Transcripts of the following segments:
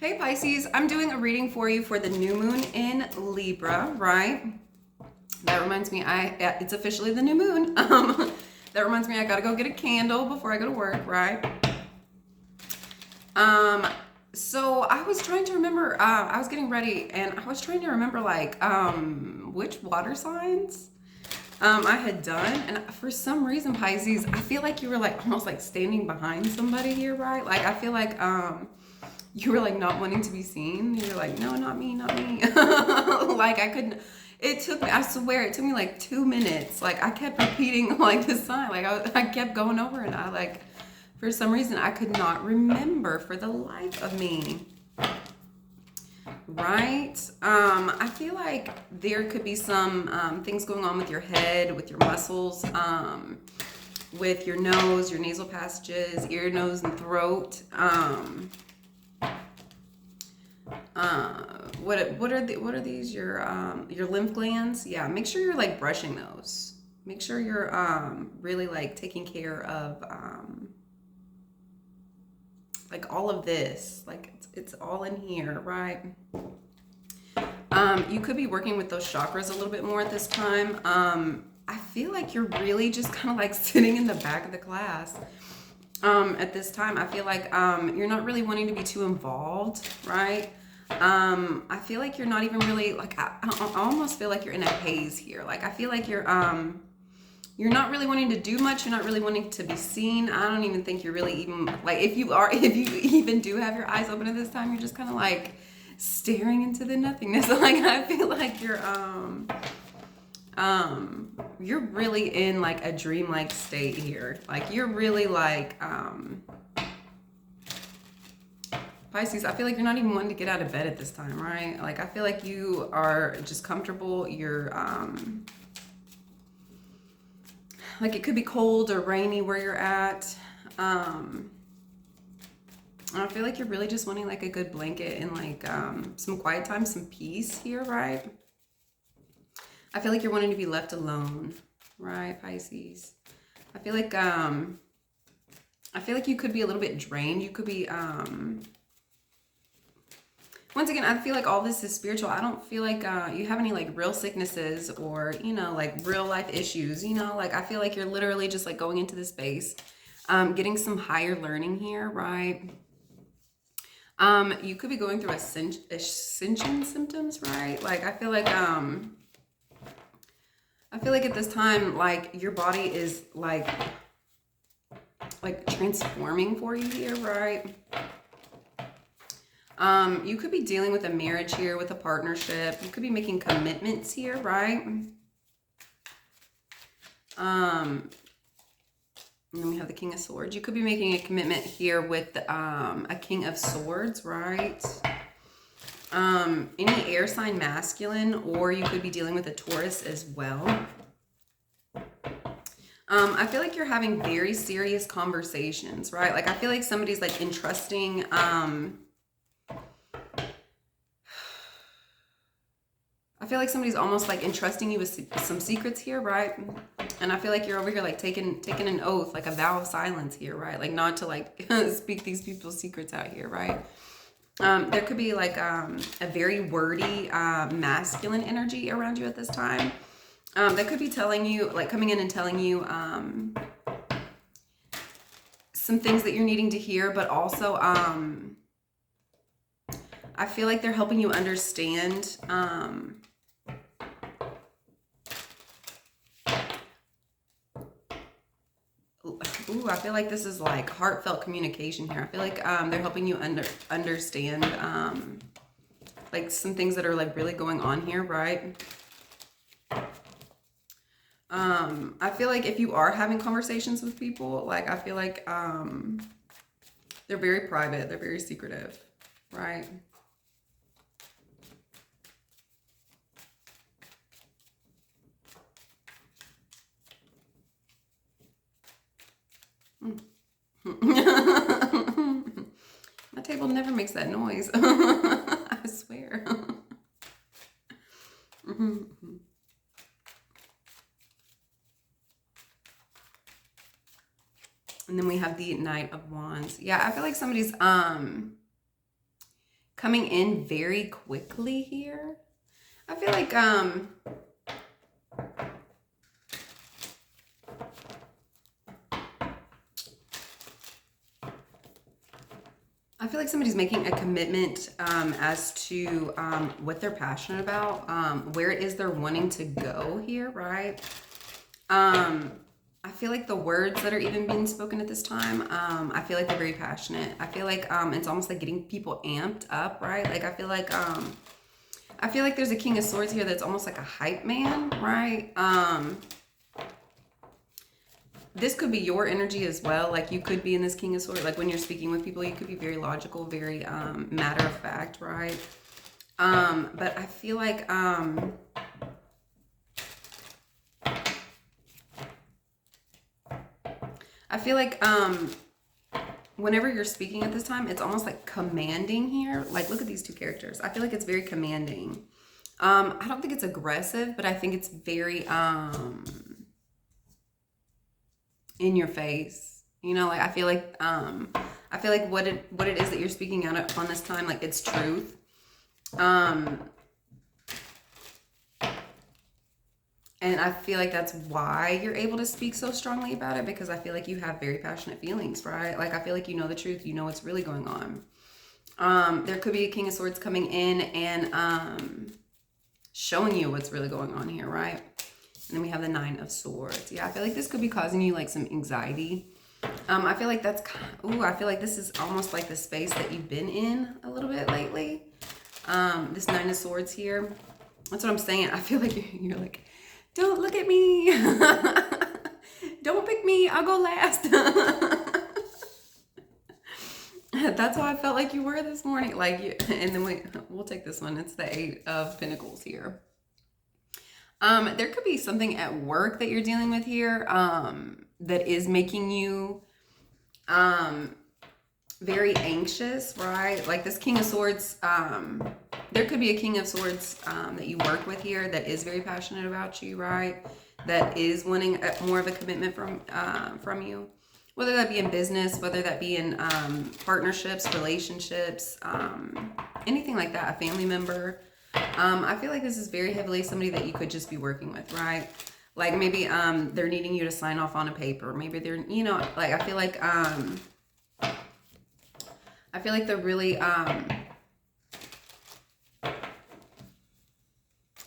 Hey Pisces, I'm doing a reading for you for the new moon in Libra, right? That reminds me, it's officially the new moon. That reminds me I gotta go get a candle before I go to work, right? Um, so I was trying to remember, I was getting ready and I was trying to remember which water signs I had done. And for some reason, Pisces, I feel like you were like almost like standing behind somebody here, right? Like I feel like you were like not wanting to be seen. You're like, no, not me, not me. Like I couldn't. It took me. I swear, it took me like 2 minutes. Like I kept repeating like the sign. Like I kept going over, and I like, for some reason, I could not remember for the life of me. Right. I feel like there could be some things going on with your head, with your muscles, with your nose, your nasal passages, ear, nose, and throat. What are these? Your lymph glands? Yeah, make sure you're like brushing those. Make sure you're really like taking care of like all of this. Like it's all in here, right? You could be working with those chakras a little bit more at this time. I feel like you're really just kind of like sitting in the back of the class. At this time, I feel like you're not really wanting to be too involved, right? I feel like you're not even really like I almost feel like you're in a haze here. Like I feel like you're not really wanting to do much. You're not really wanting to be seen. I don't even think you're really even like if you even do have your eyes open at this time, you're just kind of like staring into the nothingness. Like I feel like you're really in like a dreamlike state here. Like you're really like Pisces, I feel like you're not even wanting to get out of bed at this time, right? Like I feel like you are just comfortable. You're like it could be cold or rainy where you're at. I feel like you're really just wanting like a good blanket and like some quiet time, some peace here, right? I feel like you're wanting to be left alone, right, Pisces? I feel like you could be a little bit drained. You could be once again, I feel like all this is spiritual. I don't feel like you have any like real sicknesses or, you know, like real life issues, you know, like I feel like you're literally just like going into this space, getting some higher learning here, right? You could be going through ascension symptoms, right? Like I feel like at this time, like your body is like transforming for you here, right? You could be dealing with a marriage here, with a partnership. You could be making commitments here, right? And then we have the King of Swords. You could be making a commitment here with a King of Swords, right? Any air sign masculine, or you could be dealing with a Taurus as well. I feel like you're having very serious conversations, right? Like I feel like somebody's like entrusting I feel like somebody's almost like entrusting you with some secrets here, right? And I feel like you're over here like taking an oath, like a vow of silence here, right? Like not to like speak these people's secrets out here, right? There could be like a very wordy masculine energy around you at this time. That could be telling you, like coming in and telling you some things that you're needing to hear, but also I feel like they're helping you understand ooh, I feel like this is like heartfelt communication here. I feel like they're helping you understand like some things that are like really going on here, right? I feel like if you are having conversations with people, like I feel like they're very private, they're very secretive, right? My table never makes that noise. I swear. And then we have the Knight of Wands. Yeah, I feel like somebody's coming in very quickly here. I feel like somebody's making a commitment as to what they're passionate about, where it is they're wanting to go here, right? I feel like the words that are even being spoken at this time, I feel like they're very passionate. I feel like it's almost like getting people amped up, right? Like I feel like there's a King of Swords here that's almost like a hype man, right? This could be your energy as well. Like you could be in this King of Swords. Like when you're speaking with people, you could be very logical, very matter of fact, right? But I feel like whenever you're speaking at this time, it's almost like commanding here. Like look at these two characters. I feel like it's very commanding. I don't think it's aggressive, but I think it's very in your face. You know, like I feel like what it is that you're speaking out on this time, like it's truth. And I feel like that's why you're able to speak so strongly about it, because I feel like you have very passionate feelings, right? Like I feel like you know the truth, you know what's really going on. There could be a King of Swords coming in and showing you what's really going on here, right? And then we have the Nine of Swords. Yeah, I feel like this could be causing you like some anxiety. I feel like I feel like this is almost like the space that you've been in a little bit lately. This Nine of Swords here. That's what I'm saying. I feel like you're like, don't look at me. Don't pick me. I'll go last. That's how I felt like you were this morning. Like, and then we'll take this one. It's the Eight of Pentacles here. There could be something at work that you're dealing with here that is making you very anxious, right? Like this King of Swords, there could be a King of Swords that you work with here that is very passionate about you, right? That is wanting more of a commitment from you. Whether that be in business, whether that be in partnerships, relationships, anything like that, a family member. I feel like this is very heavily somebody that you could just be working with, right? Like maybe they're needing you to sign off on a paper. Maybe they're, you know, like I feel like they're really I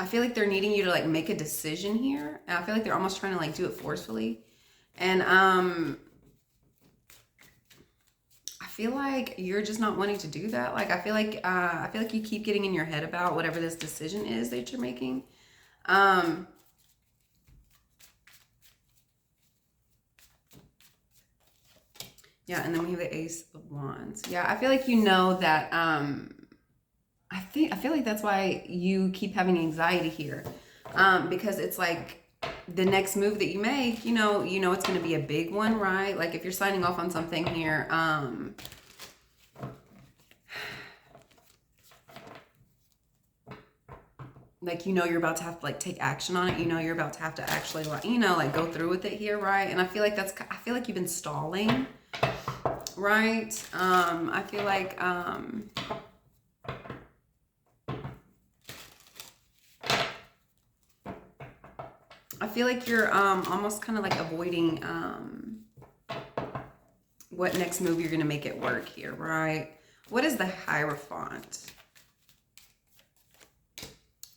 feel like they're needing you to like make a decision here. And I feel like they're almost trying to like do it forcefully. And I feel like you're just not wanting to do that. Like I feel like you keep getting in your head about whatever this decision is that you're making. Yeah, and then we have the Ace of Wands. Yeah, I feel like you know that I feel like that's why you keep having anxiety here. Because it's like the next move that you make, you know it's going to be a big one, right? Like if you're signing off on something here, like, you're about to have to like take action on it. You're about to have to actually like, like go through with it here, right? And I feel like you've been stalling, right? I feel like, you're almost kind of like avoiding what next move you're going to make it work here, right? What is the Hierophant?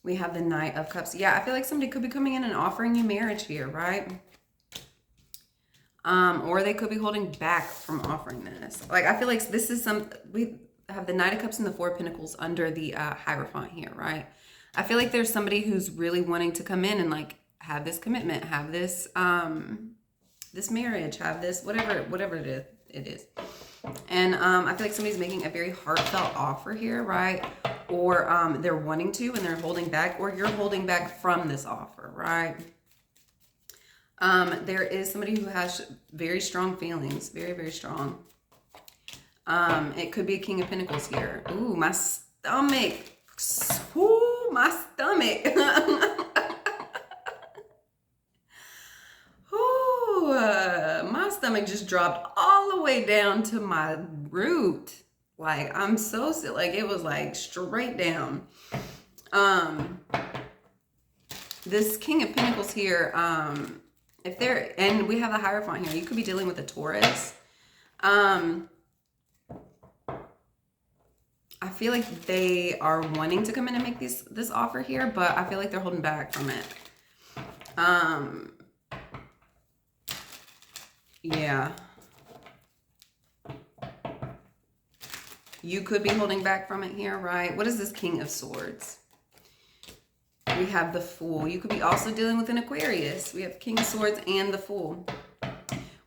We have the Knight of Cups. Yeah, I feel like somebody could be coming in and offering you marriage here, right? Or they could be holding back from offering this. Like, I feel like this is we have the Knight of Cups and the Four of Pentacles under the Hierophant here, right? I feel like there's somebody who's really wanting to come in and like have this commitment, have this this marriage, have this whatever it is. And I feel like somebody's making a very heartfelt offer here, right? Or they're wanting to and they're holding back, or you're holding back from this offer, right? There is somebody who has very strong feelings, very, very strong. It could be a King of Pentacles here. Ooh, my stomach. Ooh, my stomach. Ooh, my stomach just dropped all the way down to my root. Like, I'm so sick. Like, it was like straight down. Um, this King of Pentacles here, if they're, and we have the Hierophant here, you could be dealing with a Taurus. I feel like they are wanting to come in and make this offer here, but I feel like they're holding back from it. Yeah. You could be holding back from it here, right? What is this King of Swords? We have the Fool. You could be also dealing with an Aquarius. We have King of Swords and the Fool.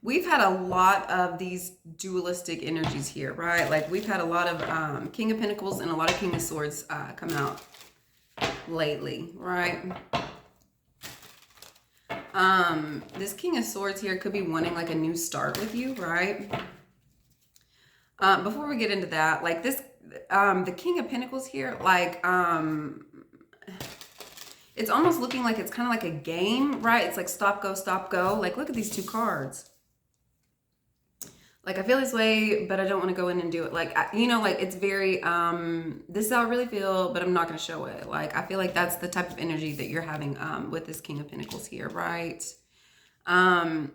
We've had a lot of these dualistic energies here, right? Like we've had a lot of King of Pentacles and a lot of King of Swords come out lately, right? This King of Swords here could be wanting like a new start with you, right? Before we get into that, like this, the King of Pentacles here, like, it's almost looking like it's kind of like a game, right? It's like stop, go, stop, go. Like, look at these two cards. Like, I feel this way, but I don't want to go in and do it. Like, you know, like it's very, this is how I really feel, but I'm not going to show it. Like, I feel like that's the type of energy that you're having with this King of Pentacles here, right? I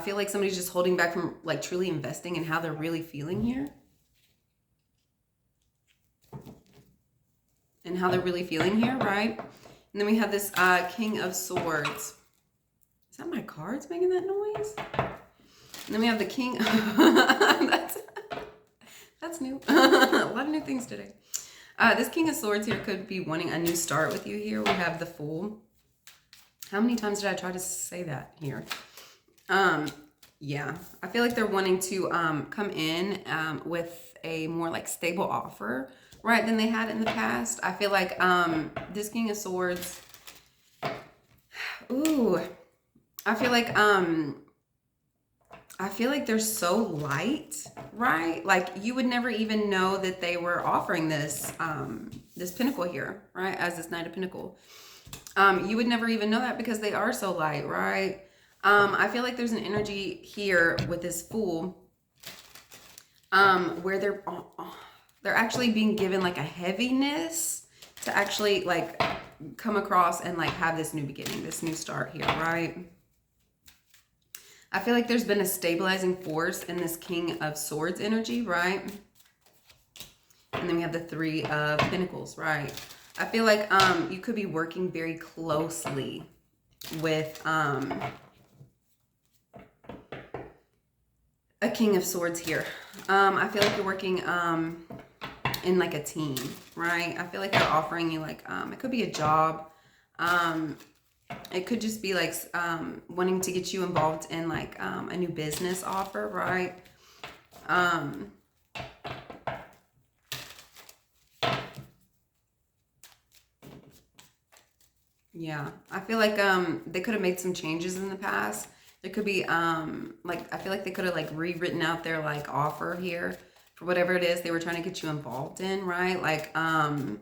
feel like somebody's just holding back from like truly investing in how they're really feeling here. And how they're really feeling here, right? And then we have this King of Swords. Is that my cards making that noise? And then we have the King. That's new. A lot of new things today. This King of Swords here could be wanting a new start with you here. We have the Fool. How many times did I try to say that here? Yeah, I feel like they're wanting to come in with a more like stable offer, right, than they had in the past. I feel like this King of Swords, ooh, I feel like they're so light, right? Like you would never even know that they were offering this this Pentacle here, right, as this Knight of Pentacle. You would never even know that because they are so light, right? I feel like there's an energy here with this Fool where they're actually being given like a heaviness to actually like come across and like have this new beginning, this new start here, right? I feel like there's been a stabilizing force in this King of Swords energy, right? And then we have the Three of Pentacles, right? I feel like you could be working very closely with a King of Swords here. I feel like you're working in like a team, right? I feel like they're offering you like, it could be a job. It could just be like wanting to get you involved in like a new business offer, right? Yeah, I feel like they could have made some changes in the past. There could be like I feel like they could have like rewritten out their like offer here for whatever it is they were trying to get you involved in, right? Like and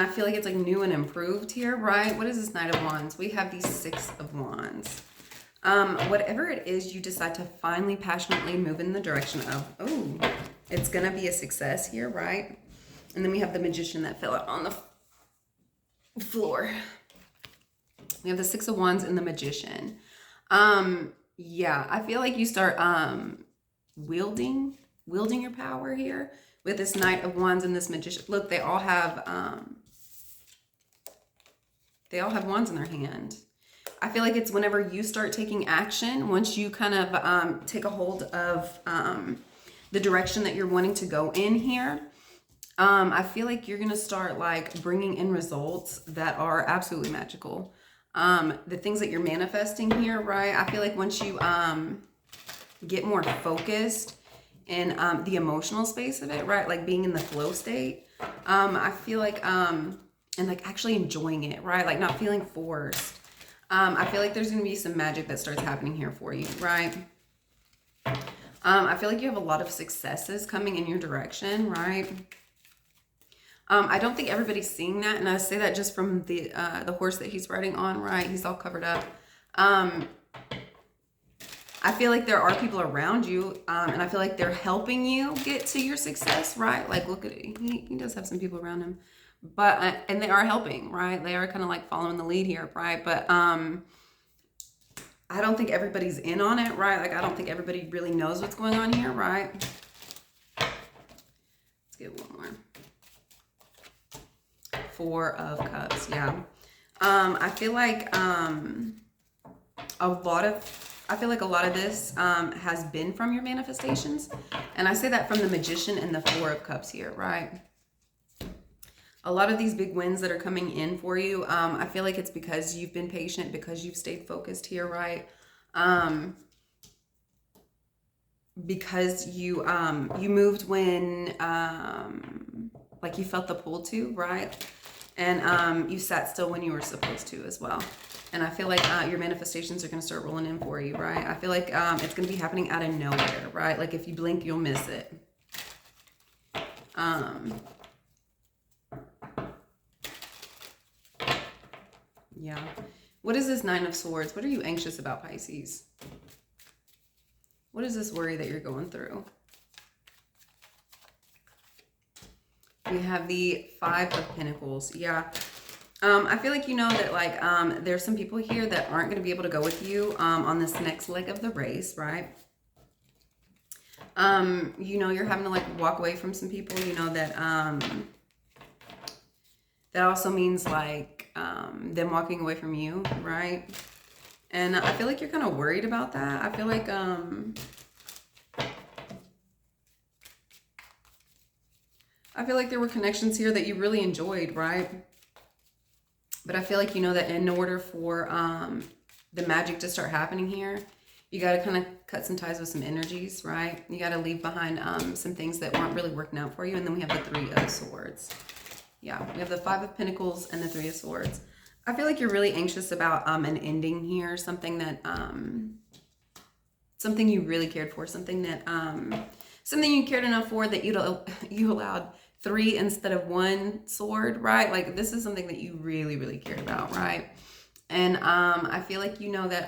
I feel like it's like new and improved here, right? What is this Knight of Wands? We have the Six of Wands. Whatever it is you decide to finally passionately move in the direction of, oh, it's gonna be a success here, right? And then we have the Magician that fell out on the floor. We have the Six of Wands and the Magician. Yeah, I feel like you start wielding your power here with this Knight of Wands and this Magician. Look, they all have wands in their hand. I feel like it's whenever you start taking action, once you kind of take a hold of the direction that you're wanting to go in here, I feel like you're going to start like bringing in results that are absolutely magical. The things that you're manifesting here, right? I feel like once you get more focused in the emotional space of it, right? Like being in the flow state, I feel like, and like actually enjoying it, right? Like not feeling forced. I feel like there's going to be some magic that starts happening here for you, right? I feel like you have a lot of successes coming in your direction, right? I don't think everybody's seeing that, and I say that just from the horse that he's riding on, right? He's all covered up. I I feel like there are people around you, and I feel like they're helping you get to your success, right? Like, look at it. He does have some people around him, but and they are helping, right? They are kind of like following the lead here, right? But I don't think everybody's in on it, right? Like, I don't think everybody really knows what's going on here, right? Let's get one more. Four of Cups, yeah. I feel like a lot of this has been from your manifestations. And I say that from the Magician and the Four of Cups here, right? A lot of these big wins that are coming in for you, I feel like it's because you've been patient, because you've stayed focused here, right? Because you moved when like you felt the pull to, right? And you sat still when you were supposed to as well. And I feel like your manifestations are going to start rolling in for you, right? I feel like it's going to be happening out of nowhere, right? Like if you blink, you'll miss it. Yeah. What is this Nine of Swords? What are you anxious about, Pisces? What is this worry that you're going through? We have the Five of Pentacles. Yeah. I feel like you know that like there's some people here that aren't going to be able to go with you on this next leg of the race, right? You know, you're having to like walk away from some people. You know that that also means like them walking away from you, right? And I feel like you're kind of worried about that. I feel like there were connections here that you really enjoyed, right? But I feel like you know that in order for the magic to start happening here, you got to kind of cut some ties with some energies, right? You got to leave behind some things that weren't really working out for you. And then we have the Three of Swords. Yeah, we have the Five of Pentacles and the Three of Swords. I feel like you're really anxious about an ending here, something that, something you really cared for, something that, something you cared enough for that you allowed 3 instead of 1 sword, right? Like this is something that you really, really cared about, right? And I feel like you know that,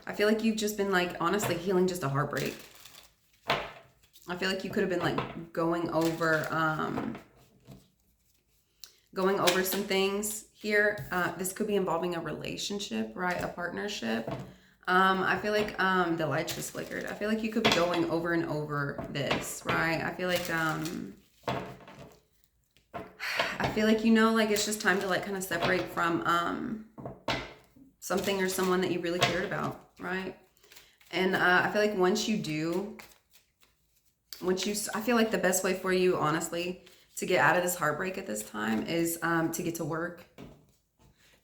I feel like you've just been like, honestly, healing just a heartbreak. I feel like you could have been like going over some things here. This could be involving a relationship, right? A partnership. I feel like the lights just flickered. I feel like you could be going over and over this, right? I feel like you know, like it's just time to like kind of separate from something or someone that you really cared about, right? And I feel like once you do, I feel like the best way for you, honestly, to get out of this heartbreak at this time is to get to work.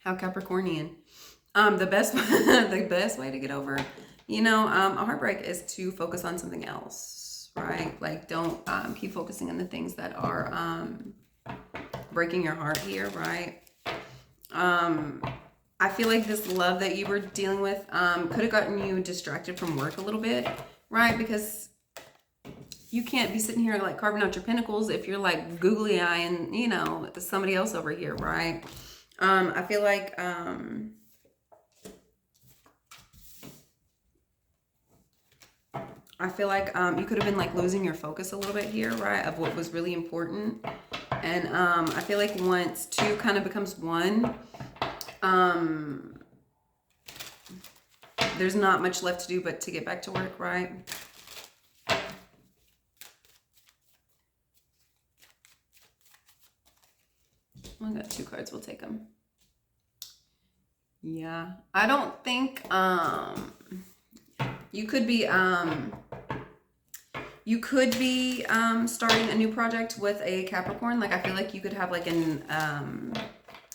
How Capricornian. The best way to get over, you know, a heartbreak is to focus on something else, right? Like don't keep focusing on the things that are breaking your heart here, right? I feel like this love that you were dealing with could have gotten you distracted from work a little bit, right? Because you can't be sitting here like carving out your pentacles if you're like googly eyeing, you know, somebody else over here, right? I feel like you could have been like losing your focus a little bit here, right? Of what was really important. And I feel like once 2 kind of becomes 1, there's not much left to do but to get back to work, right? I got 2 cards, we'll take them. Yeah, I don't think you could be starting a new project with a Capricorn. Like I feel like you could have like an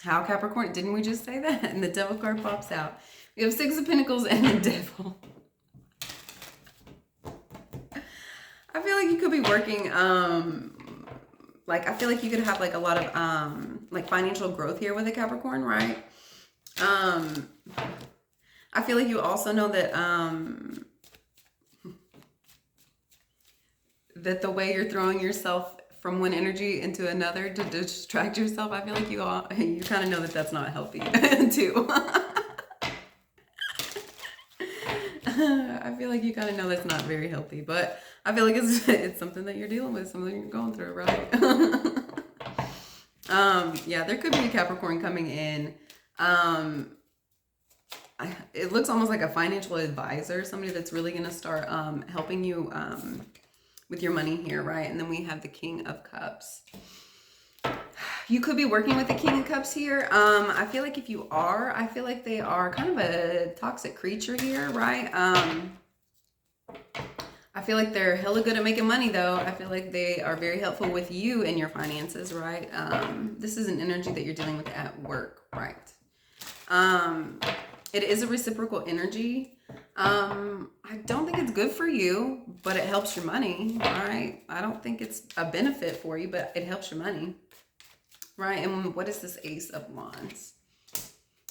how Capricorn, didn't we just say that? And the Devil card pops out. We have 6 of Pentacles and the Devil. I feel like you could be working like I feel like you could have like a lot of like financial growth here with a Capricorn, right? I feel like you also know that that the way you're throwing yourself from one energy into another to distract yourself, I feel like you kind of know that that's not healthy too. I feel like you kind of know that's not very healthy, but I feel like it's something that you're dealing with, something you're going through, right? Yeah, there could be a Capricorn coming in. It looks almost like a financial advisor, somebody that's really going to start helping you with your money here, right? And then we have the King of Cups. You could be working with the King of Cups here. I feel like if you are, I feel like they are kind of a toxic creature here, right? I feel like they're hella good at making money, though. I feel like they are very helpful with you and your finances, right? This is an energy that you're dealing with at work, right? It is a reciprocal energy. I don't think it's good for you, but it helps your money, right? I don't think it's a benefit for you, but it helps your money, right? And what is this Ace of Wands?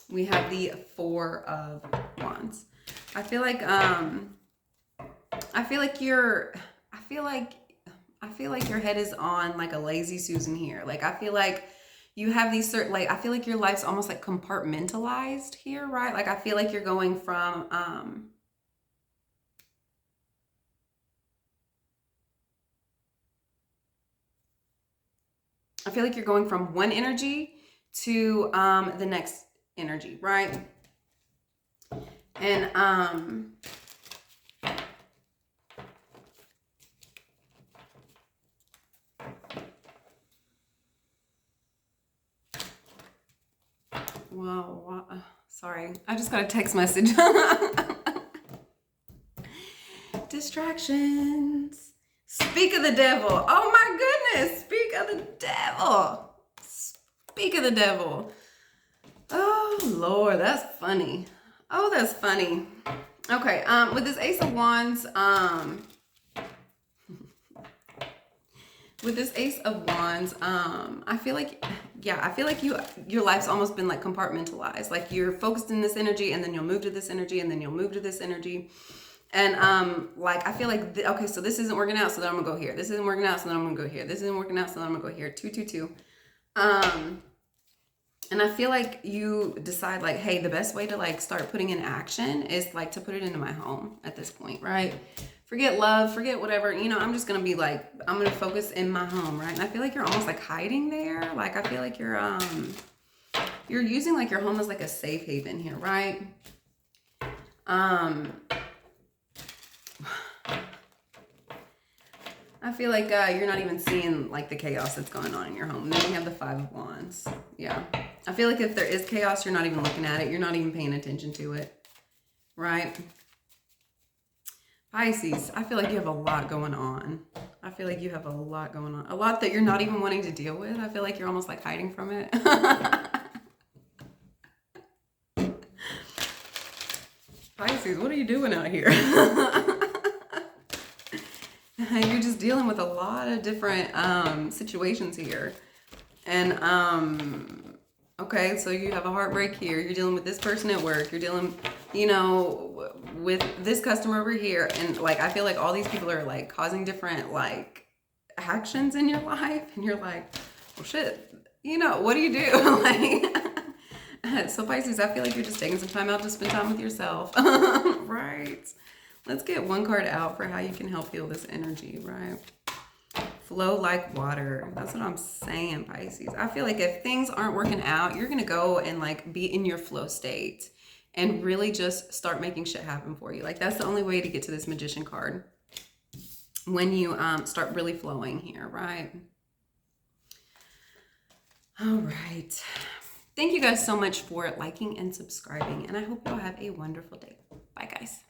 We have the Four of Wands. I feel like your head is on like a lazy Susan here. Like I feel like you have these certain, like, I feel like your life's almost like compartmentalized here, right? Like I feel like you're going from one energy to the next energy, right? And wow, sorry, I just got a text message. Distractions. Speak of the devil. Oh my goodness. Speak of the devil. Speak of the devil. Oh Lord, that's funny. Oh, that's funny. Okay, with this Ace of Wands, I feel like, yeah, I feel like your life's almost been like compartmentalized. Like you're focused in this energy, and then you'll move to this energy, and then you'll move to this energy. And like I feel like okay, so this isn't working out, so then I'm gonna go here. This isn't working out, so then I'm gonna go here. This isn't working out, so then I'm gonna go here. 2, 2, 2. And I feel like you decide like, hey, the best way to like start putting in action is like to put it into my home at this point, right? Forget love, forget whatever, you know, I'm just gonna be like, I'm gonna focus in my home, right? And I feel like you're almost like hiding there. Like I feel like you're using like your home as like a safe haven here, right? I feel like you're not even seeing like the chaos that's going on in your home. And then we have the Five of Wands. Yeah. I feel like if there is chaos, you're not even looking at it. You're not even paying attention to it. Right? Pisces, I feel like you have a lot going on. I feel like you have a lot going on. A lot that you're not even wanting to deal with. I feel like you're almost like hiding from it. Pisces, what are you doing out here? You're just dealing with a lot of different situations here. And okay, so you have a heartbreak here. You're dealing with this person at work. You're dealing, you know, with this customer over here. And like I feel like all these people are like causing different like actions in your life, and you're like, well shit, you know, what do you do? Like so Pisces, I feel like you're just taking some time out to spend time with yourself. Right? Let's get one card out for how you can help heal this energy, right? Flow like water. That's what I'm saying, Pisces. I feel like if things aren't working out, you're going to go and like be in your flow state and really just start making shit happen for you. Like that's the only way to get to this Magician card. When you start really flowing here, right? All right. Thank you guys so much for liking and subscribing, and I hope you all have a wonderful day. Bye, guys.